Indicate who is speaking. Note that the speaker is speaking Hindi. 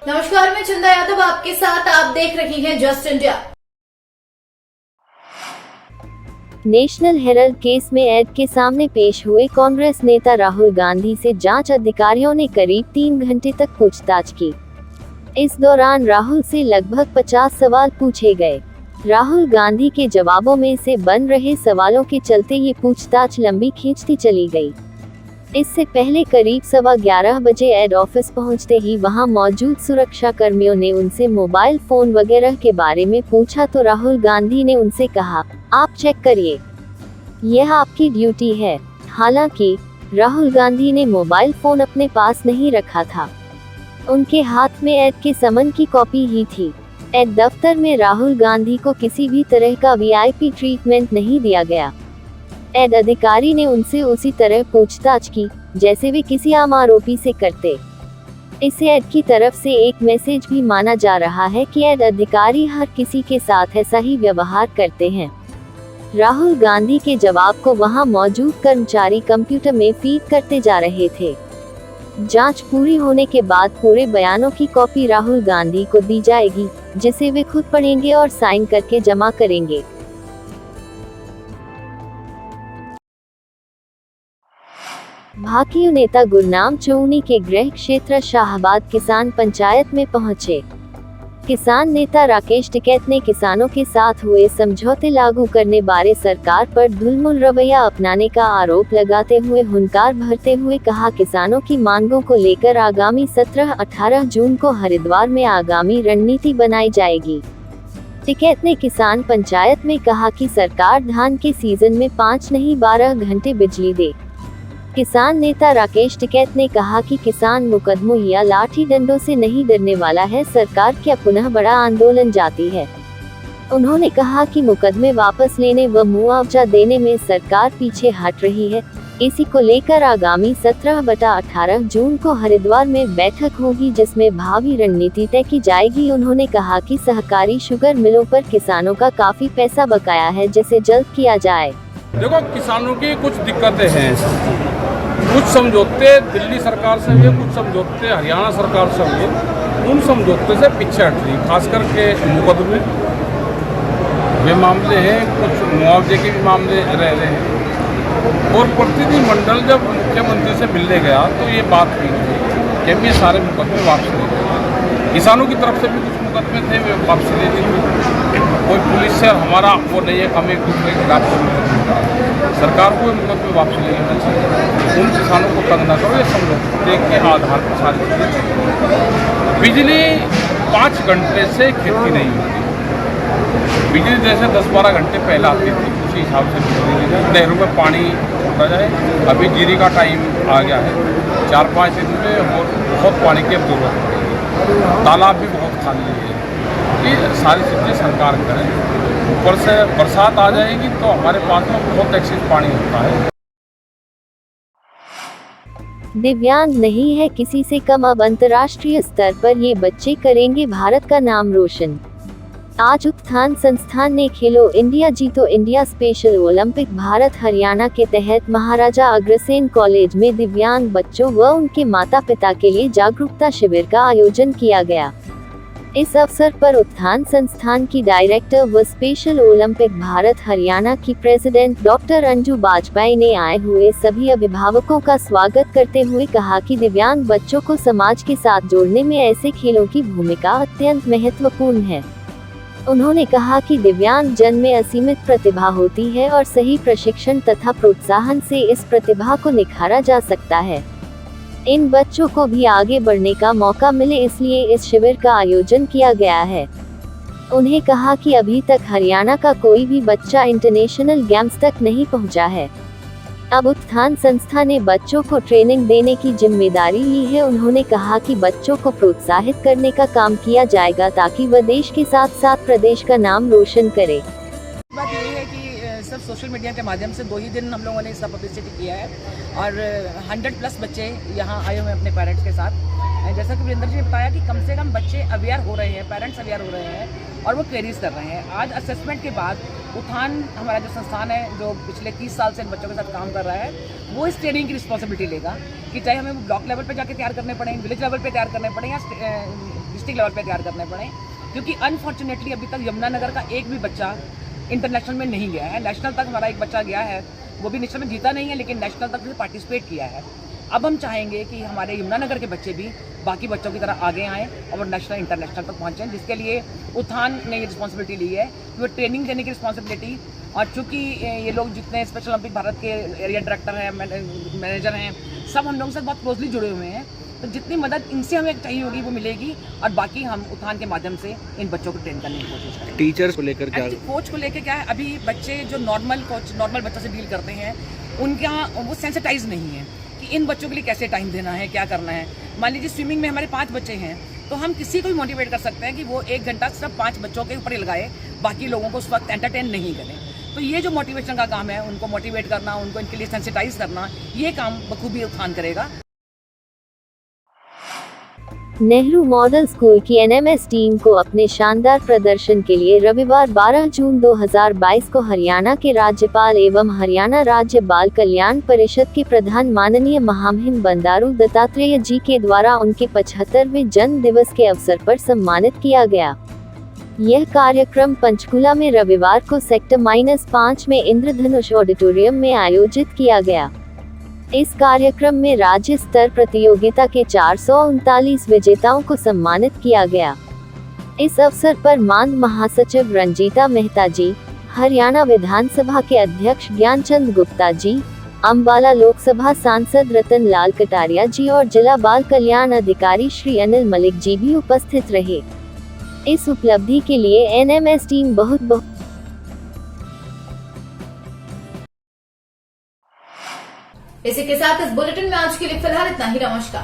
Speaker 1: नमस्कार, मैं चंदा यादव आपके साथ। आप देख रही हैं just India.
Speaker 2: National Herald case में ऐड के सामने पेश हुए कांग्रेस नेता राहुल गांधी से जांच अधिकारियों ने करीब 3 घंटे तक पूछताछ की। इस दौरान राहुल से लगभग 50 सवाल पूछे गए। राहुल गांधी के जवाबों में से बन रहे सवालों के चलते ये पूछताछ लंबी खींचती चली गई। इससे पहले करीब 11:15 बजे ऐड ऑफिस पहुंचते ही वहां मौजूद सुरक्षा कर्मियों ने उनसे मोबाइल फोन वगैरह के बारे में पूछा तो राहुल गांधी ने उनसे कहा, आप चेक करिए, यह आपकी ड्यूटी है। हालांकि राहुल गांधी ने मोबाइल फोन अपने पास नहीं रखा था। उनके हाथ में ऐड के समन की कॉपी ही थी। ऐड दफ्तर में राहुल गांधी को किसी भी तरह का वीआईपी ट्रीटमेंट नहीं दिया गया। ऐड अधिकारी ने उनसे उसी तरह पूछताछ की जैसे वे किसी आम आरोपी से करते। इसे ऐड की तरफ से एक मैसेज भी माना जा रहा है कि ऐड अधिकारी हर किसी के साथ ऐसा ही व्यवहार करते हैं। राहुल गांधी के जवाब को वहां मौजूद कर्मचारी कंप्यूटर में फीड करते जा रहे थे। जांच पूरी होने के बाद पूरे बयानों की कॉपी राहुल गांधी को दी जाएगी, जिसे वे खुद पढ़ेंगे और साइन करके जमा करेंगे। भाकियू नेता गुरनाम चौनी के गृह क्षेत्र शाहबाद किसान पंचायत में पहुंचे। किसान नेता राकेश टिकैत ने किसानों के साथ हुए समझौते लागू करने बारे सरकार पर ढुलमुल रवैया अपनाने का आरोप लगाते हुए हुंकार भरते हुए कहा, किसानों की मांगों को लेकर आगामी 17-18 जून को हरिद्वार में आगामी रणनीति बनाई जाएगी। टिकैत ने किसान पंचायत में कहा कि सरकार धान के सीजन में 5 नहीं 12 घंटे बिजली दे। किसान नेता राकेश टिकैत ने कहा कि किसान मुकदमों या लाठी डंडों से नहीं डरने वाला है, सरकार क्या पुनः बड़ा आंदोलन जाती है। उन्होंने कहा कि मुकदमे वापस लेने व मुआवजा देने में सरकार पीछे हट रही है। इसी को लेकर आगामी 17-18 जून को हरिद्वार में बैठक होगी, जिसमें भावी रणनीति तय की जाएगी। उन्होंने कहा कि सहकारी शुगर मिलों पर किसानों का काफी पैसा बकाया है, जिसे जल्द किया जाए।
Speaker 3: देखो, किसानों की कुछ दिक्कतें हैं। कुछ समझौते दिल्ली सरकार से हुए, कुछ समझौते हरियाणा सरकार से हुए। उन समझौते से पीछे हट रही, खास करके मुकदमे वे मामले हैं, कुछ मुआवजे के भी मामले रह रहे हैं। और प्रतिनिधि मंडल जब मुख्यमंत्री से मिलने गया तो ये बात हुई कि ये सारे मुकदमे वापस ले गए। किसानों की तरफ से भी कुछ मुकदमे थे, वे वापस ले लिए। कोई पुलिस से हमारा वो नहीं है, हम एक दूसरे के खिलाफ सरकार को मुकदमे वापस ले लेना चाहिए। उन किसानों को तंग न करो, ये समझौते के आधार पर सारी चीज़ें। बिजली 5 घंटे से खेती नहीं होती। बिजली जैसे 10-12 घंटे पहले आती थी, उसी हिसाब से बिजली नहरों में पानी छोड़ा जाए। अभी जीरी का टाइम आ गया है, 4-5 दिन में और बहुत पानी की अब जरूरत पड़ेगी। तालाब भी बहुत खाली है। ये सारी चीज़ें सरकार करें। ऊपर से बरसात आ जाएगी तो हमारे पास में बहुत एक्सेस पानी होता है।
Speaker 2: दिव्यांग नहीं है किसी से कम, अब अंतर्राष्ट्रीय स्तर पर ये बच्चे करेंगे भारत का नाम रोशन। आज उत्थान संस्थान ने खेलो इंडिया जीतो India special Olympic Bharat Haryana के तहत महाराजा अग्रसेन कॉलेज में दिव्यांग बच्चों व उनके माता पिता के लिए जागरूकता शिविर का आयोजन किया गया। इस अवसर पर उत्थान संस्थान की डायरेक्टर व स्पेशल ओलंपिक भारत हरियाणा की प्रेसिडेंट डॉक्टर अंजू बाजपेयी ने आए हुए सभी अभिभावकों का स्वागत करते हुए कहा कि दिव्यांग बच्चों को समाज के साथ जोड़ने में ऐसे खेलों की भूमिका अत्यंत महत्वपूर्ण है। उन्होंने कहा कि दिव्यांग जन में असीमित प्रतिभा होती है और सही प्रशिक्षण तथा प्रोत्साहन से इस प्रतिभा को निखारा जा सकता है। इन बच्चों को भी आगे बढ़ने का मौका मिले, इसलिए इस शिविर का आयोजन किया गया है। उन्हें कहा कि अभी तक हरियाणा का कोई भी बच्चा इंटरनेशनल गेम्स तक नहीं पहुंचा है। अब उत्थान संस्था ने बच्चों को ट्रेनिंग देने की जिम्मेदारी ली है। उन्होंने कहा कि बच्चों को प्रोत्साहित करने का काम किया जाएगा ताकि वह देश के साथ साथ प्रदेश का नाम रोशन करे।
Speaker 4: बात यही है कि सिर्फ सोशल मीडिया के माध्यम से 2 ही दिन हम लोगों ने इसका पब्लिसिटी किया है और 100+ बच्चे यहाँ आए हुए हैं अपने पेरेंट्स के साथ। जैसा कि वीरेंद्र जी ने बताया कि कम से कम बच्चे अवेयर हो रहे हैं, पेरेंट्स अवेयर हो रहे हैं और वो क्वेरीज कर रहे हैं। आज असेसमेंट के बाद उत्थान हमारा जो संस्थान है जो पिछले 30 साल से इन बच्चों के साथ काम कर रहा है, वो इस ट्रेनिंग की रिस्पॉन्सिबिलिटी लेगा कि चाहे हमें ब्लॉक लेवल पे जाके तैयार करने पड़े, विलेज लेवल पे तैयार करने पड़े या डिस्ट्रिक्ट लेवल पे तैयार करने पड़े। क्योंकि अनफॉर्चुनेटली अभी तक यमुनानगर का एक भी बच्चा इंटरनेशनल में नहीं गया है। नेशनल तक हमारा एक बच्चा गया है, वो भी नेशनल में जीता नहीं है लेकिन नेशनल तक उसने पार्टिसिपेट किया है। अब हम चाहेंगे कि हमारे यमुनानगर के बच्चे भी बाकी बच्चों की तरह आगे आएँ और नेशनल इंटरनेशनल तक पहुँचें, जिसके लिए उत्थान ने ये रिस्पॉन्सिबिलिटी ली है कि वो ट्रेनिंग देने की रिस्पॉन्सिबिलिटी। और चूँकि ये लोग जितने स्पेशल ओलंपिक भारत के एरिया डायरेक्टर हैं, मैनेजर हैं, सब हम लोगों से बहुत क्लोजली जुड़े हुए हैं, तो जितनी मदद इनसे हमें चाहिए होगी वो मिलेगी और बाकी हम उत्थान के माध्यम से इन बच्चों को ट्रेन करने की कोशिश करेंगे।
Speaker 5: टीचर्स को लेकर क्या?
Speaker 4: कोच को लेकर क्या है, अभी बच्चे जो नॉर्मल बच्चों से डील करते हैं उनके यहाँ वो सेंसिटाइज नहीं है कि इन बच्चों के लिए कैसे टाइम देना है, क्या करना है। मान लीजिए स्विमिंग में हमारे 5 बच्चे हैं तो हम किसी को भी मोटिवेट कर सकते हैं कि वो 1 घंटा सिर्फ 5 बच्चों के ऊपर ही लगाए, बाकी लोगों को उस वक्त एंटरटेन नहीं करें। तो ये जो मोटिवेशन का काम है, उनको मोटिवेट करना, उनको इनके लिए सेंसिटाइज करना, ये काम बखूबी उत्थान करेगा।
Speaker 2: नेहरू मॉडल स्कूल की एनएमएस टीम को अपने शानदार प्रदर्शन के लिए रविवार 12 जून 2022 को हरियाणा के राज्यपाल एवं हरियाणा राज्य बाल कल्याण परिषद के प्रधान माननीय महामहिम बंडारू दत्तात्रेय जी के द्वारा उनके 75वें जन्म दिवस के अवसर पर सम्मानित किया गया। यह कार्यक्रम पंचकुला में रविवार को सेक्टर -5 में इंद्रधनुष ऑडिटोरियम में आयोजित किया गया। इस कार्यक्रम में राज्य स्तर प्रतियोगिता के 439 विजेताओं को सम्मानित किया गया। इस अवसर पर मानद महासचिव रंजीता मेहता जी, हरियाणा विधानसभा के अध्यक्ष ज्ञानचंद गुप्ता जी, अम्बाला लोकसभा सांसद रतन लाल कटारिया जी और जिला बाल कल्याण अधिकारी श्री अनिल मलिक जी भी उपस्थित रहे। इस उपलब्धि के लिए एनएमएस टीम बहुत
Speaker 1: इसी के साथ इस बुलेटिन में आज के लिए फिलहाल इतना ही। नमस्कार।